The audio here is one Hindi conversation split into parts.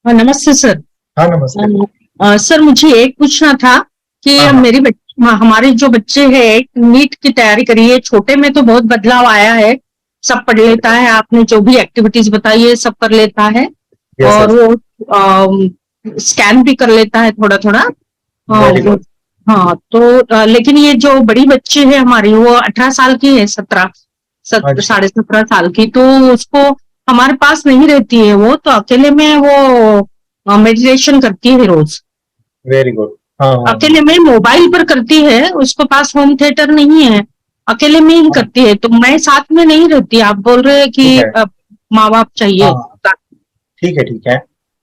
नमस्ते सर। हाँ, नमस्ते। सर मुझे एक पूछना था कि हाँ, हाँ। हमारे जो बच्चे हैं नीट की तैयारी करी है। छोटे में तो बहुत बदलाव आया है, सब पढ़ लेता है, आपने जो भी एक्टिविटीज बताई है सब कर लेता है। यस, और यस। वो स्कैन भी कर लेता है थोड़ा थोड़ा। वेरी हाँ। गुड। हाँ, तो लेकिन ये जो बड़ी बच्ची है हमारी वो 18 साल की है, 17 अच्छा। साढ़े 17 साल की, तो उसको हमारे पास नहीं रहती है। वो तो अकेले में वो मेडिटेशन करती है रोज, वेरी गुड। हाँ, हाँ, हाँ। अकेले में मोबाइल पर करती है, उसके पास होम थिएटर नहीं है, अकेले में ही हाँ, करती है। तो मैं साथ में नहीं रहती, आप बोल रहे हैं ठीक कि है। माँ बाप हाँ, चाहिए। हाँ, ठीक है, ठीक है।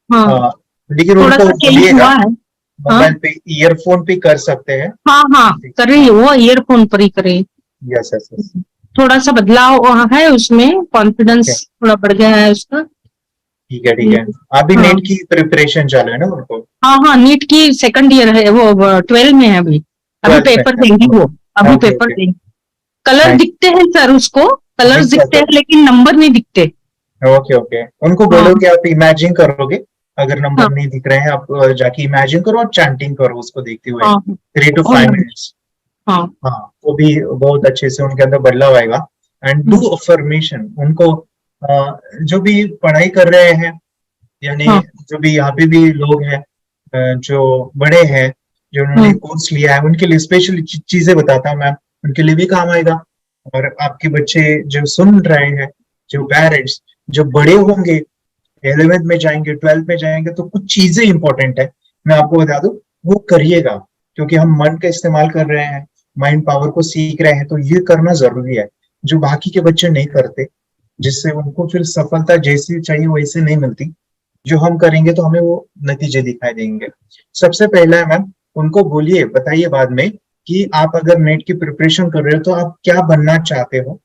हाँ, लेकिन थोड़ा उनको सा चेंज बोलिएगा, हुआ है। हाँ मोबाइल पे ईयरफोन पे कर सकते हैं। हाँ हाँ, कर रही है, हाँ। वो ईयरफोन पर ही करे। Yes, yes, yes. थोड़ा सा बदलाव वहाँ है उसमें, ठीक कॉन्फिडेंस है, थोड़ा बढ़ गया है उसका। ठीक है, ठीक है। हम्म, अभी हाँ नेट की प्रिपरेशन चालू है ना उनको? हाँ हाँ, नीट की सेकंड ईयर है वो, 12 में है अभी। अभी 12th में पेपर है। देंगी वो, अभी ओके, पेपर ओके। देंगी। Colour nice. दिखते हैं सर उसको, कलर्स दिखता दिखते तो। हैं लेकिन नंबर नहीं दिखते। Okay, okay. उनको हाँ बोलो कि आप इमेजिन करोगे। अगर नंबर हाँ नहीं दिख रहे हैं, आप जाके इमेजिन करो और चैंटिंग करो उसको देखते हुए। हाँ 3 to 5 minutes। हाँ हाँ, वो भी बहुत अच्छे से उनके अंदर बदलाव आएगा। एंड डू अफर्मेशन उनको। जो भी पढ़ाई कर रहे हैं, यानी हाँ जो भी यहाँ पे भी लोग हैं, जो बड़े हैं, जो उन्होंने हाँ कोर्स लिया है, उनके लिए स्पेशल चीजें बताता हूँ मैं। उनके लिए भी काम आएगा। और आपके बच्चे जो सुन रहे हैं, जो पेरेंट्स, जो बड़े होंगे, 11th में जाएंगे, 12th में जाएंगे, तो कुछ चीजें इंपॉर्टेंट है। मैं आपको बता दूं, वो करिएगा। क्योंकि हम मन का इस्तेमाल कर रहे हैं, माइंड पावर को सीख रहे हैं, तो ये करना जरूरी है, जो बाकी के बच्चे नहीं करते। जिससे उनको फिर सफलता जैसी चाहिए वैसे नहीं मिलती। जो हम करेंगे तो हमें वो नतीजे दिखाई देंगे। सबसे पहला है मैम, उनको बोलिए, बताइए बाद में कि आप अगर नेट की प्रिपरेशन कर रहे हो तो आप क्या बनना चाहते हो।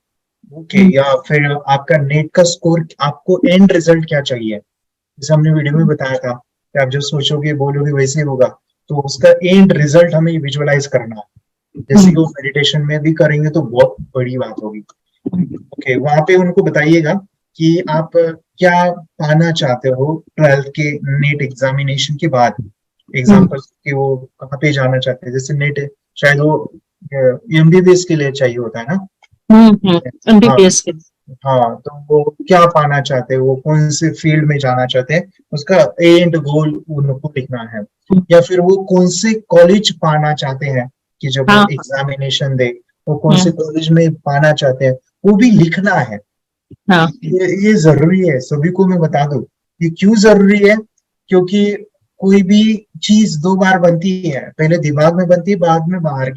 ओके, या फिर आपका नेट का स्कोर, आपको एंड रिजल्ट क्या चाहिए। जैसे हमने वीडियो में बताया था कि आप जो सोचोगे बोलोगे वैसे ही होगा। तो उसका एंड रिजल्ट हमें विजुअलाइज करना है। जैसे कि वो मेडिटेशन में भी करेंगे तो बहुत बड़ी बात होगी। ओके, वहां पे उनको बताइएगा कि आप क्या पाना चाहते हो 12th के नेट एग्जामिनेशन के बाद। एग्जाम्पल कि वो कहाँ पे जाना चाहते हैं, जैसे नेट शायद वो एमबीबीएस के लिए चाहिए होता है ना। हाँ, एमबीबीएस के। हाँ, तो वो क्या पाना चाहते हैं, वो कौन से फील्ड में जाना चाहते हैं, उसका एंड गोल उनको लिखना है। या फिर वो कौन से कॉलेज पाना चाहते हैं, कि जब वो हाँ एग्जामिनेशन दे, वो कौन हाँ से कॉलेज में पाना चाहते हैं, वो भी लिखना है। हाँ ये जरूरी है, सभी को मैं बता दूं। ये क्यों जरूरी है? क्योंकि कोई भी चीज 2 बार बनती है, पहले दिमाग में बनती है, बाद में बाहर।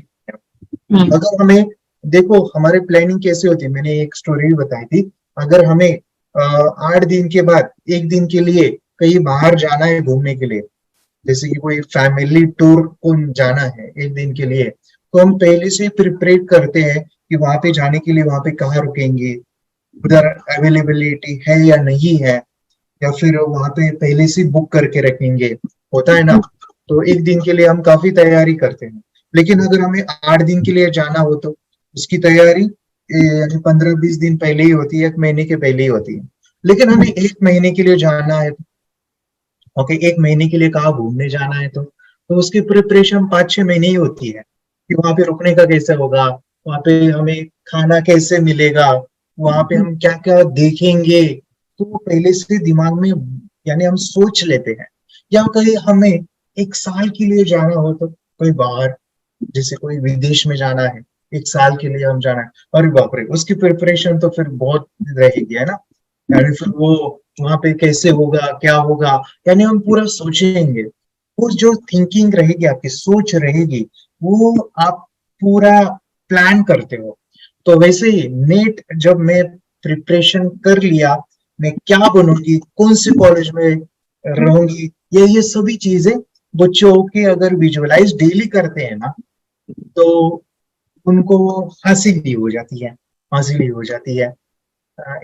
हाँ अगर हमें, देखो हमारी प्लानिंग कैसे होती है, मैंने एक स्टोरी भी बताई थी। अगर हमें 8 दिन के बाद 1 दिन के लिए कहीं बाहर जाना है घूमने के लिए, जैसे कि कोई फैमिली टूर को जाना है 1 दिन के लिए, तो हम पहले से प्रिपरेट करते हैं कि वहां पे जाने के लिए वहां पे कहाँ रुकेंगे, उधर अवेलेबिलिटी है या नहीं है, या फिर वहां पे पहले से बुक करके रखेंगे। होता है ना। तो 1 दिन के लिए हम काफी तैयारी करते हैं। लेकिन अगर हमें 8 दिन के लिए जाना हो तो उसकी तैयारी यानी 15-20 दिन पहले ही होती है, 1 महीने के पहले ही होती है। लेकिन हमें 1 महीने के लिए जाना है। ओके, 1 महीने के लिए कहाँ घूमने जाना है, तो उसकी प्रिपरेशन 5-6 महीने ही होती है। कि वहां पे रुकने का कैसे होगा, वहां पे हमें खाना कैसे मिलेगा, वहां पे हम क्या क्या देखेंगे, तो वो पहले से दिमाग में, यानी हम सोच लेते हैं। या कहीं हमें 1 साल के लिए जाना हो तो कोई बाहर, जैसे कोई विदेश में जाना है, 1 साल के लिए हम जाना है, अरे बाप रे, उसकी प्रिपरेशन तो फिर बहुत रहेगी, है ना। यानी फिर वो वहां पे कैसे होगा, क्या होगा, यानी हम पूरा सोचेंगे। वो जो थिंकिंग रहेगी, आपकी सोच रहेगी, वो आप पूरा प्लान करते हो। तो वैसे ही नेट जब मैं प्रिपरेशन कर लिया, मैं क्या बनूंगी, कौन से कॉलेज में रहूंगी, ये सभी चीजें बच्चों के अगर विजुअलाइज डेली करते हैं ना, तो उनको हासिल भी हो जाती है, हासिल भी हो जाती है।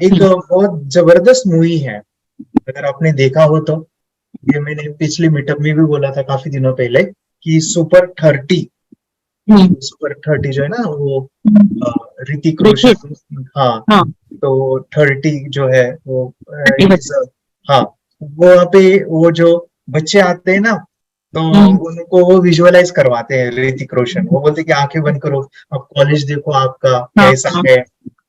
एक बहुत जबरदस्त मूवी है, अगर आपने देखा हो तो। ये मैंने पिछले मीटअप में भी बोला था काफी दिनों पहले, कि सुपर 30। सुपर 30 जो है ना, वो अ, ऋतिक देखिए। रोशन। हाँ। हाँ, तो 30 जो है वो ठीक है। इज, हाँ, वो वहाँ पे वो जो बच्चे आते हैं ना, तो उनको वो विजुअलाइज करवाते हैं ऋतिक रोशन। वो बोलते हैं कि आंखें बंद करो, अब कॉलेज देखो आपका हाँ कैसा हाँ है।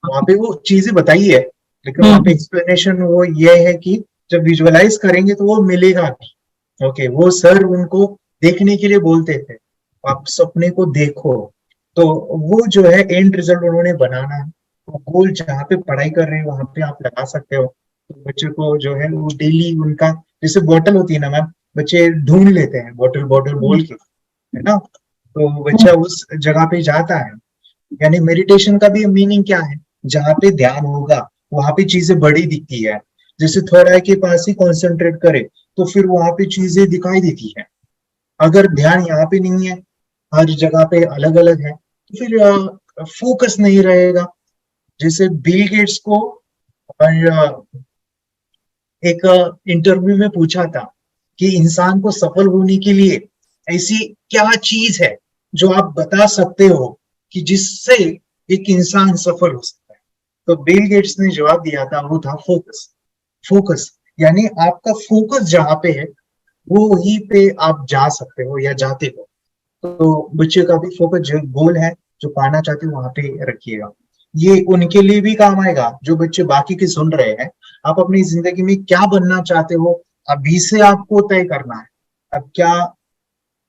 वहाँ पे वो चीजें बताई है, लेकिन वहाँ पे हम्म एक्सप्लेनेशन वो ये है कि जब विजुअलाइज करेंगे तो वो मिलेगा भी। ओके, वो सर उनको देखने के लिए बोलते थे, आप सपने को देखो। तो वो जो है एंड रिजल्ट उन्होंने बनाना है। वो गोल जहाँ पे पढ़ाई कर रहे हैं वहां पे आप लगा सकते हो। तो बच्चे को जो है वो डेली उनका, जैसे बॉटल होती है ना मैम, बच्चे ढूंढ लेते हैं बॉटल बॉटल बोल के, है ना। तो बच्चा उस जगह पे जाता है। यानी मेडिटेशन का भी मीनिंग क्या है, जहाँ पे ध्यान होगा वहां पे चीजें बड़ी दिखती है। जैसे थर्ड आई के पास ही कॉन्सेंट्रेट करे तो फिर वहां पे चीजें दिखाई देती है। अगर ध्यान यहाँ पे नहीं है, हर जगह पे अलग अलग है, तो फिर फोकस नहीं रहेगा। जैसे बिल गेट्स को एक इंटरव्यू में पूछा था कि इंसान को सफल होने के लिए ऐसी क्या चीज है जो आप बता सकते हो कि जिससे एक इंसान सफल हो सकता है। तो बिल गेट्स ने जवाब दिया था, वो था फोकस। फोकस यानी आपका फोकस जहां पे है वो वहीं पे आप जा सकते हो या जाते हो। तो बच्चे का भी फोकस जो गोल है, जो पाना चाहते हो वहां पे रखिएगा। ये उनके लिए भी काम आएगा जो बच्चे बाकी के सुन रहे हैं। आप अपनी जिंदगी में क्या बनना चाहते हो, अभी से आपको तय करना है। अब क्या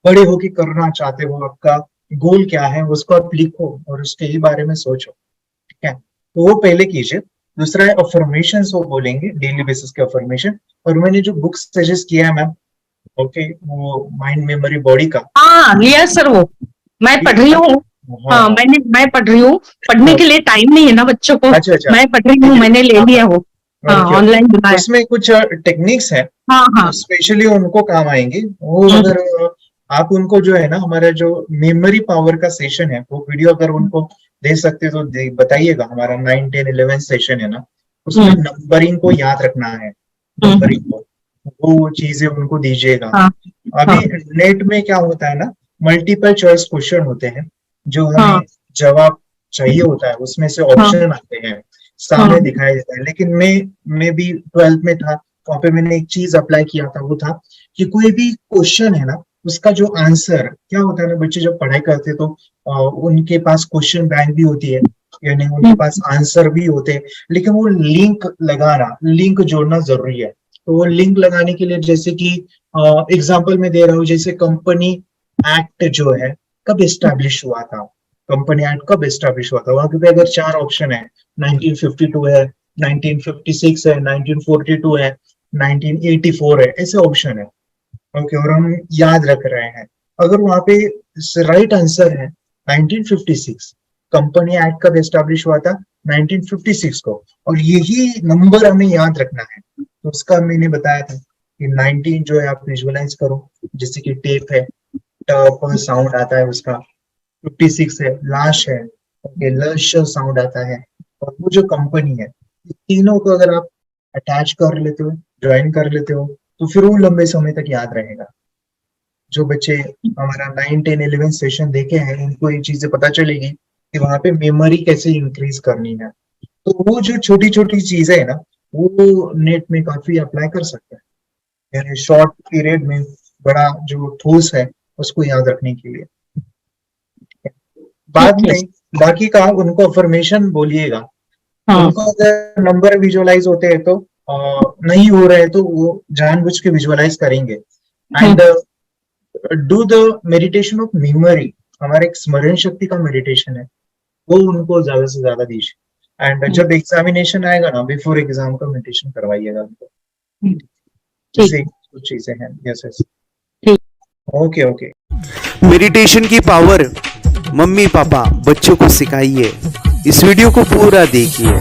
बड़े होके करना चाहते हो, आपका गोल क्या है, उसको आप लिखो और उसके ही बारे में सोचो। ठीक है, तो वो पहले कीजिए। दूसरा है अफर्मेशन, वो बोलेंगे डेली बेसिस के अफर्मेशन। और मैंने जो बुक सजेस्ट किया है मैम, ओके, वो माइंड मेमोरी बॉडी का। हाँ लिया सर वो मैं पढ़ रही हूँ। हाँ हाँ, मैं पढ़ रही हूँ। पढ़ने के लिए टाइम नहीं है ना बच्चों को। अच्छा अच्छा, मैं पढ़ रही ठीक हूँ, है। मैंने ले हाँ, लिया वो। हाँ ओके ओके। ऑनलाइन बुलाया। उसमें कुछ टेक्निक्स हैं हाँ हाँ स्पेशली उनको काम आएंगे। वो हम्म, अगर आप उनको जो है ना, हमारा जो मेमोरी पावर का सेशन है वो वीडियो अगर उनको दे सकते तो बताइएगा। हमारा 9, 10, 11 सेशन है ना, उसमें हम्म, नंबरिंग को याद रखना है। हम्म, नंबरिंग को वो चीजें उनको दीजिएगा। हाँ अभी हाँ नेट में क्या होता है ना, मल्टीपल चॉइस क्वेश्चन होते हैं, जो हाँ हमें जवाब चाहिए होता है उसमें से हाँ ऑप्शन आते हैं, हाँ सामने दिखाई देता है। लेकिन मैं भी 12th में था, वहां पे मैंने एक चीज अप्लाई किया था, वो था कि कोई भी क्वेश्चन है ना, उसका जो आंसर क्या होता है ना, बच्चे जब पढ़ाई करते हैं तो उनके पास क्वेश्चन बैंक भी होती है, यानी उनके हम्म, पास आंसर भी होते हैं। लेकिन वो लिंक लगाना, लिंक जोड़ना जरूरी है। तो वो लिंक लगाने के लिए, जैसे कि एग्जाम्पल में दे रहा हूँ, जैसे कंपनी एक्ट जो है कब एस्टैब्लिश हुआ था, कंपनी एक्ट कब एस्टैब्लिश हुआ था, वहां पे अगर 4 ऑप्शन है, 1952 है, 1956 है, 1942 है, 1984 है, ऐसे ऑप्शन है। ओके, और हम याद रख रहे हैं। अगर वहां पे राइट आंसर है 1956, कंपनी एक्ट कब एस्टैब्लिश हुआ था, 1956 को, और यही नंबर हमें याद रखना है। तो उसका मैंने बताया था कि 19 जो है आप विजुअलाइज करो, जैसे कि टेप है, टप साउंड आता है उसका। 56 है, लाश है, ओके, लश साउंड आता है। और वो जो कंपनी है, तीनों को अगर आप अटैच कर लेते हो, ज्वाइन कर लेते हो, तो फिर वो लंबे समय तक याद रहेगा। जो बच्चे हमारा 9, 10, 11 सेशन देखे हैं उनको ये चीजें पता चलेगी कि वहां पे मेमोरी कैसे इंक्रीज करनी है। तो वो जो छोटी छोटी चीजें है ना, वो नेट में काफी अप्लाई कर सकते हैं, यानी शॉर्ट पीरियड में बड़ा जो ठोस है उसको याद रखने के लिए। बाद ठीक है में बाकी का उनको अफर्मेशन बोलिएगा। हाँ उनको अगर नंबर विजुअलाइज होते हैं तो नहीं हो रहे तो वो जानबूझ के विजुअलाइज करेंगे। Hmm, and do the meditation of memory, हमारे एक स्मरण शक्ति का मेडिटेशन है, वो उनको ज्यादा से ज्यादा दीजिए। एंड हम्म, जब एग्जामिनेशन आएगा ना, बिफोर एग्जाम का मेडिटेशन करवाइएगा उनको। हम्म, ठीक इससे कुछ चीजें हैं। यस यस, ठीक। Okay okay. मेडिटेशन की पावर मम्मी पापा बच्चों को सिखाइए। इस वीडियो को पूरा देखिए।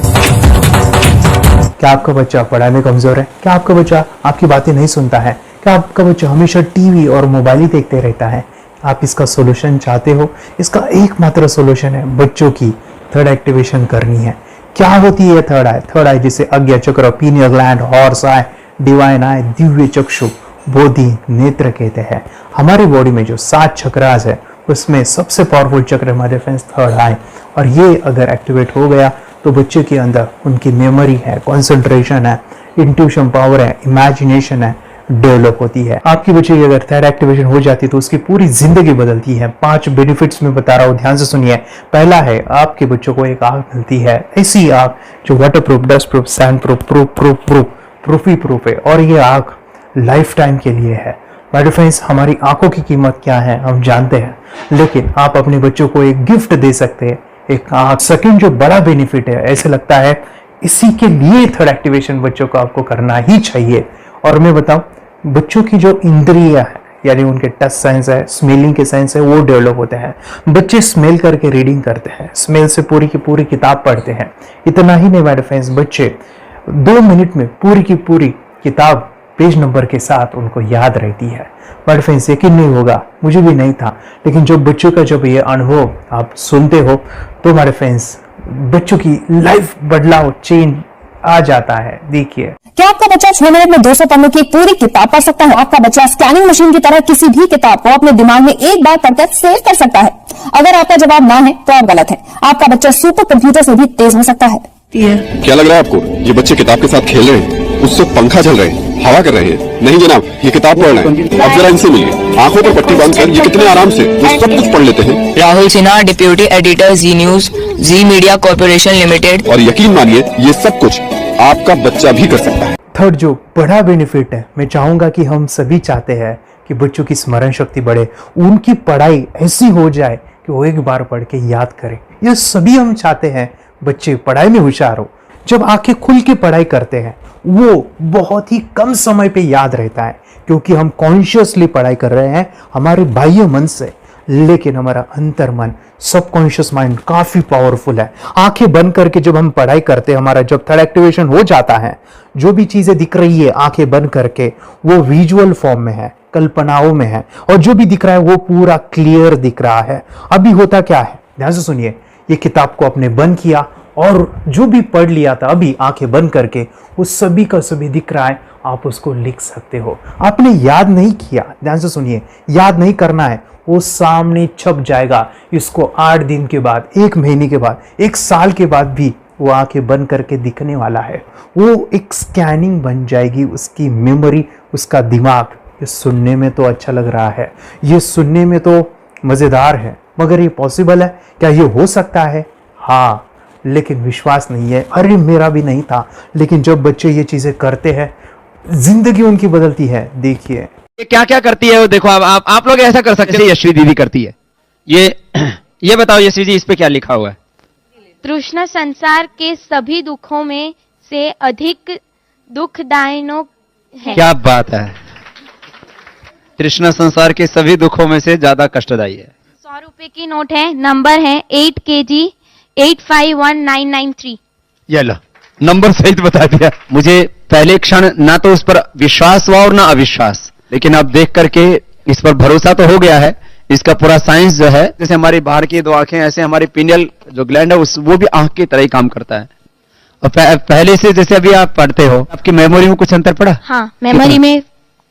क्या आपका बच्चा पढ़ाई में कमजोर है? क्या आपका बच्चा आपकी बातें नहीं सुनता है? क्या आपका बच्चा हमेशा टीवी और मोबाइल ही देखते रहता है? आप इसका सोल्यूशन चाहते हो? इसका एकमात्र सोल्यूशन है बच्चों की थर्ड एक्टिवेशन करनी है। क्या होती है थर्ड आई? थर्ड आई जिसे आज्ञा चक्र, pineal gland, Horus eye, divine eye, दिव्य चक्षु, बोधि नेत्र कहते हैं। हमारी बॉडी में जो 7 चक्रास है उसमें सबसे पावरफुल चक्र हमारे फ्रेंड्स थर्ड आई। और ये अगर एक्टिवेट हो गया तो बच्चे के अंदर उनकी मेमोरी है, कंसंट्रेशन है, इंट्यूशन पावर है, इमेजिनेशन है, डेवलप होती है। आपकी बच्चे की अगर थर्ड एक्टिवेशन हो जाती है तो उसकी पूरी जिंदगी बदलती है। 5 बेनिफिट्स में बता रहा हूँ, ध्यान से सुनिए। पहला है, आपके बच्चों को एक आंख मिलती है, ऐसी आंख जो water proof, dust proof, sand proof, proof ही प्रूफ है, और ये आंख लाइफ टाइम के लिए है। माय फ्रेंड्स, हमारी आंखों की कीमत क्या है हम जानते हैं, लेकिन आप अपने बच्चों को एक गिफ्ट दे सकते हैं, एक आंख। सेकंड जो बड़ा बेनिफिट है, ऐसे लगता है इसी के लिए थर्ड एक्टिवेशन बच्चों को आपको करना ही चाहिए। और मैं बताऊं, बच्चों की जो इंद्रियां है, यानी उनके टच सेंस है, स्मेलिंग के सेंस है, वो डेवलप होते हैं। बच्चे स्मेल करके रीडिंग करते हैं, स्मेल से पूरी की पूरी किताब पढ़ते हैं। इतना ही नहीं मेरे फ्रेंड्स, बच्चे 2 मिनट में पूरी की पूरी किताब पेज नंबर के साथ उनको याद रहती है। बट फ्रेंड्स, यकीन नहीं होगा, मुझे भी नहीं था, लेकिन जो बच्चों का जब ये अनुभव आप सुनते हो तो हमारे फ्रेंड्स, बच्चों की लाइफ बदलाव, चेंज आ जाता है। देखिए, क्या आपका बच्चा 6 मिनट में 200 पन्नों की एक पूरी किताब पढ़ सकता है? आपका बच्चा स्कैनिंग मशीन की तरह किसी भी किताब को अपने दिमाग में एक बार पढ़कर सेव कर सकता है? अगर आपका जवाब ना है तो आप गलत है। आपका बच्चा सुपर कंप्यूटर से भी तेज हो सकता है। क्या लग रहा है आपको? ये बच्चे किताब के साथ खेल रहे हैं, उससे पंखा चल रहे हैं, हवा कर रहे हैं? नहीं जनाब, ये किताब पढ़ रहे हैं। अब जरा इनसे मिलिए, आंखों पर पट्टी बांधकर ये कितने आराम से ये सब कुछ पढ़ लेते हैं। राहुल सिन्हा, डिप्यूटी एडिटर, जी न्यूज, जी मीडिया कॉर्पोरेशन लिमिटेड। और यकीन मानिए, ये सब कुछ आपका बच्चा भी कर सकता है। थर्ड जो बड़ा बेनिफिट है, मैं चाहूंगा कि हम सभी चाहते हैं कि बच्चों की स्मरण शक्ति बढ़े, उनकी पढ़ाई ऐसी हो जाए कि वो एक बार पढ़ के याद करें। ये सभी हम चाहते हैं बच्चे पढ़ाई में होशियार हो। जब आंखें खुल के पढ़ाई करते हैं, वो बहुत ही कम समय पे याद रहता है, क्योंकि हम कॉन्शियसली पढ़ाई कर रहे हैं हमारे बाह्य मन से, लेकिन हमारा अंतर मन, सबकॉन्शियस माइंड काफी पावरफुल है। आंखें बंद करके जब हम पढ़ाई करते हैं, हमारा जब थर्ड एक्टिवेशन हो जाता है, जो भी चीजें दिख रही है आंखें बंद करके, वो विजुअल फॉर्म में है, कल्पनाओं में है, और जो भी दिख रहा है वो पूरा क्लियर दिख रहा है। अभी होता क्या है, ध्यान से सुनिए, ये किताब को आपने बंद किया और जो भी पढ़ लिया था अभी आंखें बंद करके, वो सभी का सभी दिख रहा है, आप उसको लिख सकते हो। आपने याद नहीं किया, ध्यान से सुनिए, याद नहीं करना है, वो सामने छप जाएगा। इसको 8 दिन के बाद, 1 महीने के बाद, 1 साल के बाद भी वो आंखें बंद करके दिखने वाला है। वो एक स्कैनिंग बन जाएगी, उसकी मेमोरी, उसका दिमाग। ये सुनने में तो अच्छा लग रहा है, ये सुनने में तो मजेदार है, मगर ये पॉसिबल है क्या? ये हो सकता है, हाँ, लेकिन विश्वास नहीं है। अरे मेरा भी नहीं था, लेकिन जब बच्चे ये चीजें करते हैं, जिंदगी उनकी बदलती है। देखिए ये क्या क्या करती है वो देखो। आप लोग ऐसा कर सकते हैं, यशवी दीदी करती है। ये बताओ यशवी जी, इस पे क्या लिखा हुआ है? तृष्णा संसार के सभी दुखों में से अधिक दुखदायक है। क्या बात है, तृष्णा संसार के सभी दुखों में से ज्यादा कष्टदायी है। 100 रुपए की नोट है, नंबर है 8 kg 851993। ये लो, नंबर सहित बता दिया। मुझे पहले क्षण ना तो उस पर विश्वास हुआ और ना अविश्वास, लेकिन अब देख करके इस पर भरोसा तो हो गया है। इसका पूरा साइंस जो है, जैसे हमारी बाहर की 2 आंखें, ऐसे हमारी पिनियल जो ग्लैंड है वो भी आंख की तरह ही काम करता है। और पहले से जैसे अभी आप पढ़ते हो, आपकी मेमोरी में कुछ अंतर पड़ा? हाँ, मेमोरी में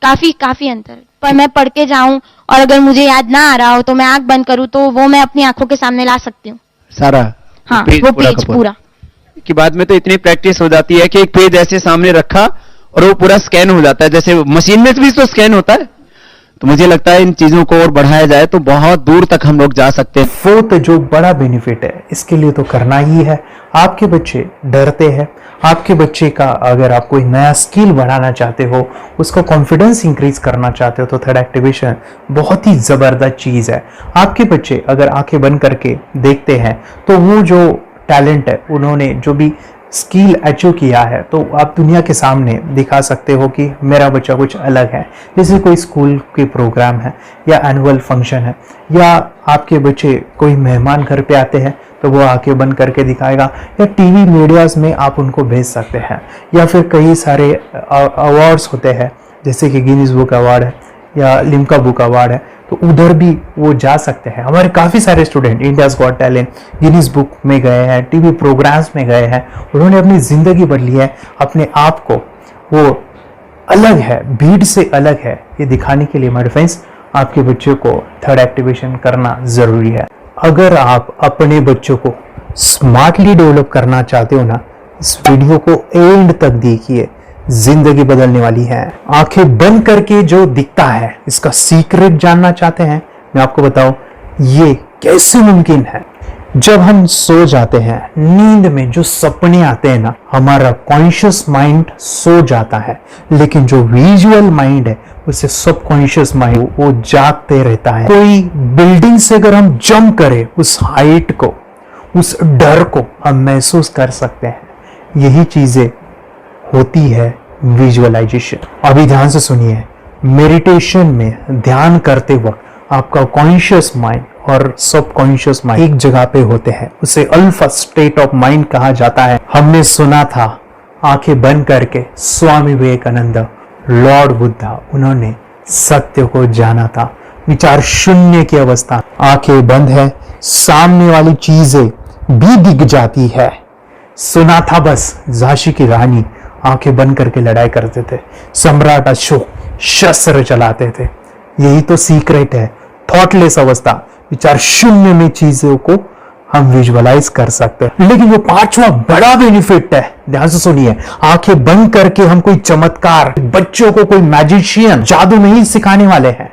काफी अंतर। पर मैं पढ़ के जाऊं और अगर मुझे याद ना आ रहा हो तो मैं आंख बंद करूं तो वो मैं अपनी आंखों के सामने ला सकती हूँ सारा। हाँ, वो पेज पूरा कि बाद में तो इतनी प्रैक्टिस हो जाती है कि एक पेज ऐसे सामने रखा और वो पूरा स्कैन हो जाता है, जैसे मशीन में भी तो स्कैन होता है। तो मुझे लगता है इन चीजों को और बढ़ाया जाए तो बहुत दूर तक हम लोग जा सकते हैं। फोर्थ जो बड़ा बेनिफिट है, इसके लिए तो करना ही है। आपके बच्चे डरते हैं, आपके बच्चे का अगर आप कोई नया स्किल बढ़ाना चाहते हो, उसका कॉन्फिडेंस इंक्रीज करना चाहते हो, तो थर्ड एक्टिवेशन बहुत ही जबरदस्त चीज है। आपके बच्चे अगर आंखें बंद करके देखते हैं तो वो जो टैलेंट है, उन्होंने जो भी स्किल अचीव किया है, तो आप दुनिया के सामने दिखा सकते हो कि मेरा बच्चा कुछ अलग है। जैसे कोई स्कूल के प्रोग्राम है या एनुअल फंक्शन है, या आपके बच्चे कोई मेहमान घर पे आते हैं तो वो आंखें बंद करके दिखाएगा, या टीवी मीडियाज में आप उनको भेज सकते हैं, या फिर कई सारे अवार्ड्स होते हैं जैसे कि गिनीज बुक अवार्ड है या लिम्का बुक अवार्ड है, तो उधर भी वो जा सकते हैं। हमारे काफ़ी सारे student India's got talent, Guinness book में गए हैं, टीवी प्रोग्राम्स में गए हैं, उन्होंने अपनी ज़िंदगी बदली है, अपने आप को वो अलग है, भीड़ से अलग है, ये दिखाने के लिए मेरे फ्रेंड्स आपके बच्चों को थर्ड एक्टिवेशन करना ज़रूरी है। अगर आप अपने बच्चों को स्मार्टली डेवलप करना चाहते हो ना, इस वीडियो को एंड तक देखिए, जिंदगी बदलने वाली है। आंखें बंद करके जो दिखता है, इसका सीक्रेट जानना चाहते हैं? मैं आपको बताऊं ये कैसे मुमकिन है। जब हम सो जाते हैं, नींद में जो सपने आते हैं ना, हमारा कॉन्शियस माइंड सो जाता है, लेकिन जो विजुअल माइंड है उसे सबकॉन्शियस माइंड वो जागते रहता है। कोई बिल्डिंग से अगर हम जंप करें, उस हाइट को, उस डर को हम महसूस कर सकते हैं। यही चीजें होती है विजुअलाइजेशन। अभी ध्यान से सुनिए, मेडिटेशन में ध्यान करते वक्त आपका कॉन्शियस माइंड और सबकॉन्शियस माइंड एक जगह पे होते हैं, उसे अल्फा स्टेट ऑफ माइंड कहा जाता है। हमने सुना था आंखें बंद करके स्वामी विवेकानंद, लॉर्ड बुद्धा, उन्होंने सत्य को जाना था। विचार शून्य की अवस्था, आंखें बंद है, सामने वाली चीजें भी दिख जाती है। सुना था बस झांसी की रानी आंखें बंद करके लड़ाई करते थे, सम्राट अशोक शस्त्र चलाते थे। यही तो सीक्रेट है, थॉटलेस अवस्था, विचार शून्य में चीजों को हम विजुअलाइज कर सकते हैं। लेकिन जो पांचवा बड़ा बेनिफिट है, ध्यान से सुनिए, आंखें बंद करके हम कोई चमत्कार, बच्चों को कोई मैजिशियन जादू नहीं सिखाने वाले हैं।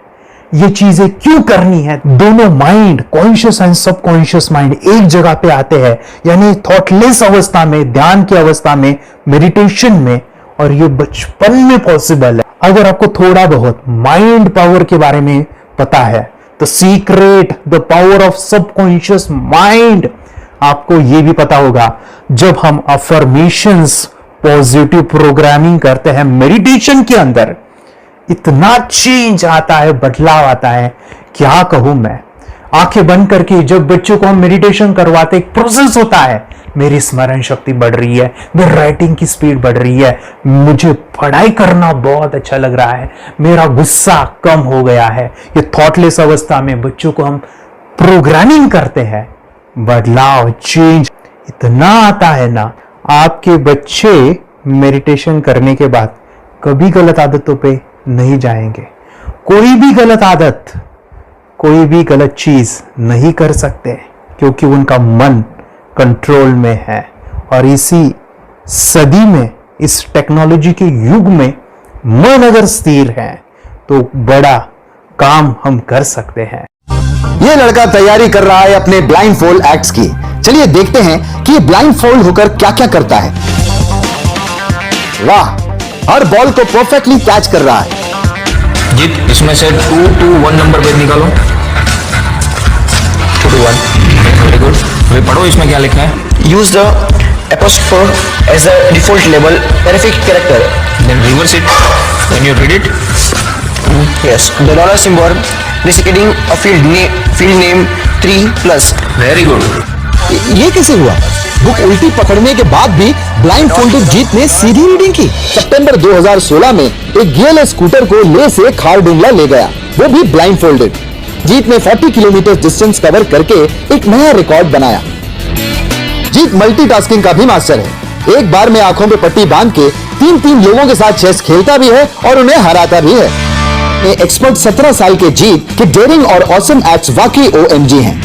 ये चीजें क्यों करनी है? दोनों mind, conscious and subconscious mind एक जगह पे आते हैं, यानी थॉटलेस अवस्था में, ध्यान की अवस्था में, मेडिटेशन में, और ये बचपन में पॉसिबल है। अगर आपको थोड़ा बहुत माइंड पावर के बारे में पता है, the secret, the power of subconscious mind, आपको यह भी पता होगा जब हम अफर्मेशंस, पॉजिटिव प्रोग्रामिंग करते हैं मेडिटेशन के अंदर, इतना चेंज आता है, बदलाव आता है, क्या कहूं मैं। आंखें बंद करके जब बच्चों को हम मेडिटेशन करवाते, एक प्रोसेस होता है, मेरी स्मरण शक्ति बढ़ रही है, मेरी राइटिंग की स्पीड बढ़ रही है, मुझे पढ़ाई करना बहुत अच्छा लग रहा है, मेरा गुस्सा कम हो गया है। ये थॉटलेस अवस्था में बच्चों को हम प्रोग्रामिंग करते हैं, बदलाव, चेंज इतना आता है ना। आपके बच्चे मेडिटेशन करने के बाद कभी गलत आदतों पे नहीं जाएंगे, कोई भी गलत आदत, कोई भी गलत चीज नहीं कर सकते, क्योंकि उनका मन कंट्रोल में है। और इसी सदी में, इस टेक्नोलॉजी के युग में मन अगर स्थिर है तो बड़ा काम हम कर सकते हैं। ये लड़का तैयारी कर रहा है अपने ब्लाइंड फोल्ड एक्ट्स की। चलिए देखते हैं कि ये ब्लाइंड फोल्ड होकर क्या क्या करता है। वाह, हर बॉल को परफेक्टली कैच कर रहा है। जीत, इसमें से 2 to 1 नंबर भेद निकालो। 2 to 1, वेरी गुड। अभी पढ़ो इसमें क्या लिखा है। Use the apostrophe as the default label terrific character. Then reverse it when you read it. Yes, the dollar symbol designating a field name 3+. Very good. ये कैसे हुआ? बुक उल्टी पकड़ने के बाद भी ब्लाइंड फोल्डेड जीत ने सीधी रीडिंग की। सितंबर 2016 में एक गियरलेस स्कूटर को ले से खारडुंगला ले गया, वो भी ब्लाइंड फोल्डेड। जीत ने 40 किलोमीटर डिस्टेंस कवर करके एक नया रिकॉर्ड बनाया। जीत मल्टीटास्किंग का भी मास्टर है। एक बार में आंखों पे पट्टी बांध के 3 लोगों के साथ चेस खेलता भी है और उन्हें हराता भी है। एक्सपर्ट 17 साल के जीत के डेयरिंग और ऑसम एक्ट्स वाकई OMG हैं।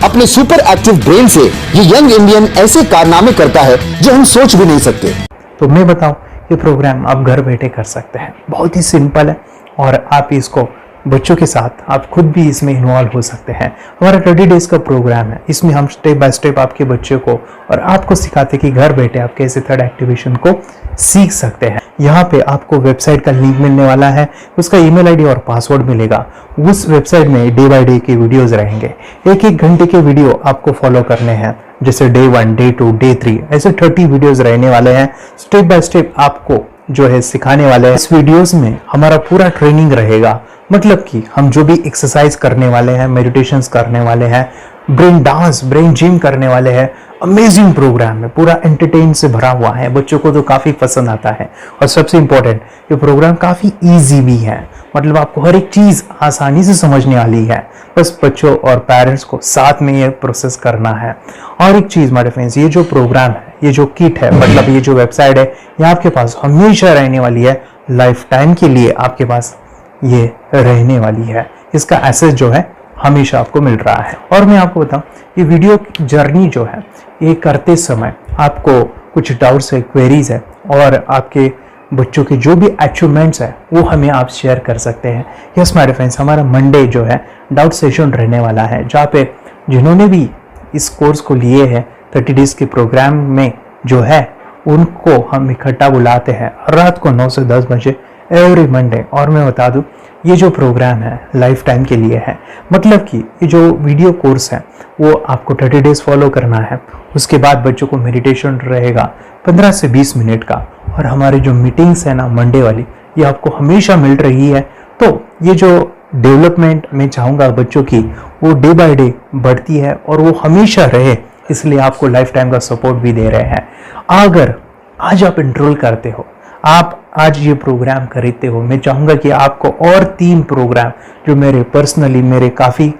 अपने सुपर एक्टिव ब्रेन से ये यंग इंडियन ऐसे कारनामे करता है जो हम सोच भी नहीं सकते। तो मैं बताऊं, ये प्रोग्राम आप घर बैठे कर सकते हैं, बहुत ही सिंपल है, और आप इसको बच्चों के साथ आप खुद भी इसमें इन्वॉल्व हो सकते हैं। हमारा 30 डेज का प्रोग्राम है, इसमें हम स्टेप बाय स्टेप आपके बच्चे को और आपको सिखाते कि घर बैठे आप कैसे थर्ड एक्टिवेशन को सीख सकते हैं। यहाँ पे आपको वेबसाइट का लिंक मिलने वाला है, उसका ईमेल आईडी और पासवर्ड मिलेगा। उस वेबसाइट में डे बाय डे के वीडियोस रहेंगे, 1-1 घंटे के वीडियो आपको फॉलो करने हैं, जैसे डे 1, डे 2, डे 3, ऐसे 30 वीडियोस रहने वाले हैं। स्टेप बाय स्टेप आपको जो है सिखाने वाले हैं। इस वीडियोस में हमारा पूरा ट्रेनिंग रहेगा, मतलब कि हम जो भी एक्सरसाइज करने वाले हैं, मेडिटेशंस करने वाले हैं, ब्रेन डांस, ब्रेन जिम करने वाले हैं। अमेजिंग प्रोग्राम है, पूरा एंटरटेन से भरा हुआ है, बच्चों को तो काफी पसंद आता है। और सबसे इंपॉर्टेंट, ये प्रोग्राम काफी इजी भी है, मतलब आपको हर एक चीज आसानी से समझने वाली है। बस बच्चों और पेरेंट्स को साथ में ये प्रोसेस करना है। और एक चीज माय फ्रेंड्स, ये जो प्रोग्राम है, ये जो किट है, मतलब ये जो वेबसाइट है, ये आपके पास हमेशा रहने वाली है, लाइफ टाइम के लिए आपके पास ये रहने वाली है। इसका एक्सेस जो है हमेशा आपको मिल रहा है। और मैं आपको बताऊं, ये वीडियो जर्नी जो है, ये करते समय आपको कुछ डाउट्स है, क्वेरीज है, और आपके बच्चों के जो भी अचीवमेंट्स है वो हमें आप शेयर कर सकते हैं। यस माय फ्रेंड्स, हमारा मंडे जो है डाउट सेशन रहने वाला है, जहाँ पे जिन्होंने भी इस कोर्स को लिए हैं 30 डेज के प्रोग्राम में जो है उनको हम इकट्ठा बुलाते हैं रात को 9 से 10 बजे एवरी मंडे। और मैं बता दूं, ये जो प्रोग्राम है लाइफ टाइम के लिए है, मतलब कि ये जो वीडियो कोर्स है वो आपको 30 डेज फॉलो करना है। उसके बाद बच्चों को मेडिटेशन रहेगा 15 से 20 मिनट का, और हमारी जो मीटिंग्स है ना मंडे वाली, ये आपको हमेशा मिल रही है। तो ये जो डेवलपमेंट मैं चाहूँगा बच्चों की, वो डे बाय डे बढ़ती है और वो हमेशा रहे, इसलिए आपको लाइफ टाइम का सपोर्ट भी दे रहे हैं। अगर आज आप एनरोल करते हो, आप आज ये प्रोग्राम खरीदते हो, मैं चाहूँगा कि आपको और 3 प्रोग्राम जो मेरे पर्सनली मेरे काफ़ी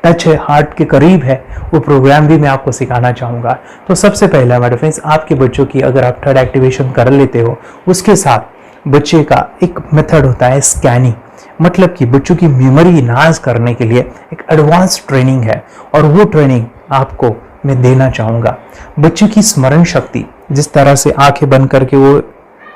टच है, हार्ट के करीब है, वो प्रोग्राम भी मैं आपको सिखाना चाहूँगा। तो सबसे पहला हमारे फ्रेंड्स, आपके बच्चों की अगर आप थर्ड एक्टिवेशन कर लेते हो, उसके साथ बच्चे का एक मेथड होता है स्कैनिंग, मतलब कि बच्चों की मेमोरी इनहांस करने के लिए एक एडवांस ट्रेनिंग है, और वो ट्रेनिंग आपको मैं देना चाहूँगा। बच्चे की स्मरण शक्ति, जिस तरह से आंखें बंद करके वो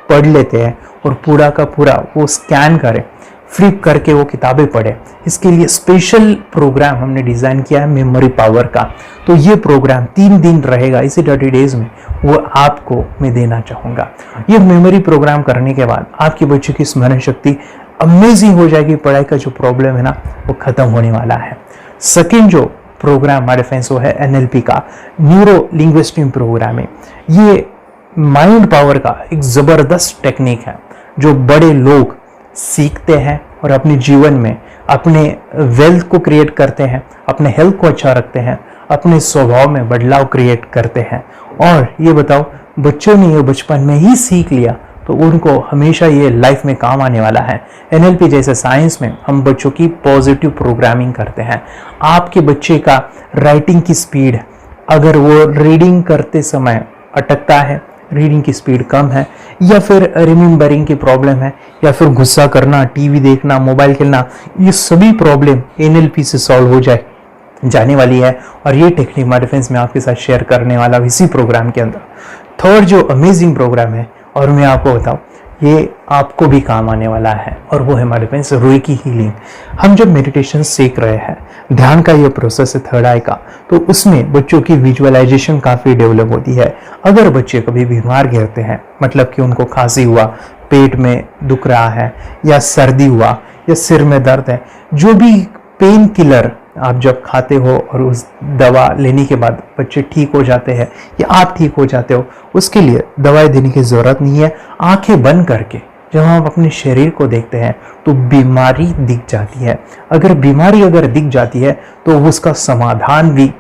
पढ़ लेते हैं और पूरा का पूरा वो स्कैन करें, फ्लिप करके वो किताबें पढ़े, इसके लिए स्पेशल प्रोग्राम हमने डिज़ाइन किया है मेमोरी पावर का। तो ये प्रोग्राम 3 दिन रहेगा, इसी 30 डेज में वो आपको मैं देना चाहूँगा। ये मेमोरी प्रोग्राम करने के बाद आपके बच्चे की स्मरण शक्ति अमेजिंग हो जाएगी, पढ़ाई का जो प्रॉब्लम है ना वो खत्म होने वाला है। सेकेंड जो प्रोग्राम हमारे फ्रेंड्स वो है NLP का, न्यूरो लिंग्विस्टिक प्रोग्राम है। ये माइंड पावर का एक ज़बरदस्त टेक्निक है जो बड़े लोग सीखते हैं और अपने जीवन में अपने वेल्थ को क्रिएट करते हैं, अपने हेल्थ को अच्छा रखते हैं, अपने स्वभाव में बदलाव क्रिएट करते हैं। और ये बताओ, बच्चों ने ये बचपन में ही सीख लिया तो उनको हमेशा ये लाइफ में काम आने वाला है। NLP जैसे साइंस में हम बच्चों की पॉजिटिव प्रोग्रामिंग करते हैं। आपके बच्चे का राइटिंग की स्पीड, अगर वो रीडिंग करते समय अटकता है, रीडिंग की स्पीड कम है, या फिर रिमेम्बरिंग की प्रॉब्लम है, या फिर गुस्सा करना, टीवी देखना, मोबाइल खेलना, ये सभी प्रॉब्लम NLP से सॉल्व हो जाने वाली है। और ये टेक्निक हमारे फ्रेंड्स में आपके साथ शेयर करने वाला इसी प्रोग्राम के अंदर। थर्ड जो अमेजिंग प्रोग्राम है, और मैं आपको बताऊं, ये आपको भी काम आने वाला है, और वो है हमारे फ्रेंड्स रेकी हीलिंग। हम जब मेडिटेशन सीख रहे हैं, ध्यान का ये प्रोसेस है थर्ड आई का, तो उसमें बच्चों की विजुअलाइजेशन काफ़ी डेवलप होती है। अगर बच्चे कभी बीमार गिरते हैं, मतलब कि उनको खांसी हुआ, पेट में दुख रहा है, या सर्दी हुआ, या सिर में दर्द है, जो भी पेन किलर आप जब खाते हो और उस दवा लेने के बाद बच्चे ठीक हो जाते हैं या आप ठीक हो जाते हो, उसके लिए दवाई देने की ज़रूरत नहीं है। आंखें बंद करके जब हम अपने शरीर को देखते हैं तो बीमारी दिख जाती है। अगर बीमारी दिख जाती है तो उसका समाधान भी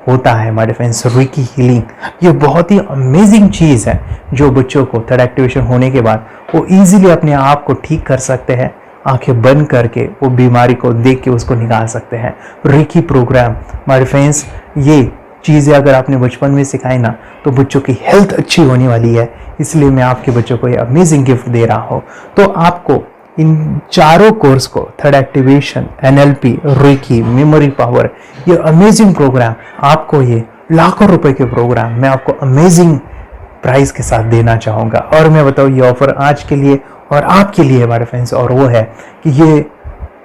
होता है हमारे फ्रेंड्स। रेकी हीलिंग ये बहुत ही अमेजिंग चीज़ है जो बच्चों को थर्ड एक्टिवेशन होने के बाद वो इजीली अपने आप को ठीक कर सकते हैं। आंखें बंद करके वो बीमारी को देख के उसको निकाल सकते हैं। रेकी प्रोग्राम हमारे फ्रेंड्स, ये चीज़ें अगर आपने बचपन में सिखाई ना तो बच्चों की हेल्थ अच्छी होने वाली है। इसलिए मैं आपके बच्चों को ये अमेजिंग गिफ्ट दे रहा हूँ। तो आपको इन चारों कोर्स को, third activation, NLP, Reiki, memory power, ये अमेजिंग प्रोग्राम, आपको ये लाखों रुपए के प्रोग्राम मैं आपको अमेजिंग प्राइस के साथ देना चाहूँगा। और मैं बताऊँ ये ऑफर आज के लिए और आपके लिए हमारे फ्रेंड्स, और वो है कि ये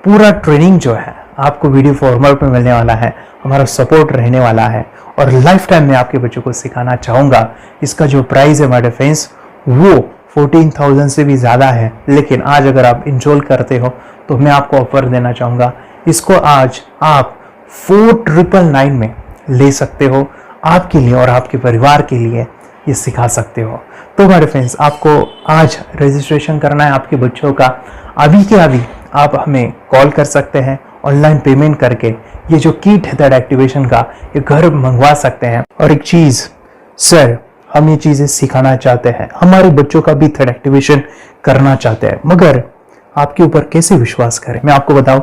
पूरा ट्रेनिंग जो है आपको वीडियो फॉर्मेट में मिलने वाला है, हमारा सपोर्ट रहने वाला है और लाइफ टाइम में आपके बच्चों को सिखाना चाहूँगा। इसका जो प्राइस है हमारे फ्रेंड्स वो 14,000 से भी ज़्यादा है, लेकिन आज अगर आप इंस्टॉल करते हो तो मैं आपको ऑफर देना चाहूँगा। इसको आज आप 4,999 में ले सकते हो। आपके लिए और आपके परिवार के लिए ये सिखा सकते हो। तो हमारे फ्रेंड्स, आपको आज रजिस्ट्रेशन करना है आपके बच्चों का। अभी के अभी आप हमें कॉल कर सकते हैं, ऑनलाइन पेमेंट करके ये जो किट है थर्ड एक्टिवेशन का, ये घर मंगवा सकते हैं। और एक चीज़ सर, हम ये चीज़ें सिखाना चाहते हैं, हमारे बच्चों का भी थर्ड एक्टिवेशन करना चाहते हैं, मगर आपके ऊपर कैसे विश्वास करें? मैं आपको बताऊं,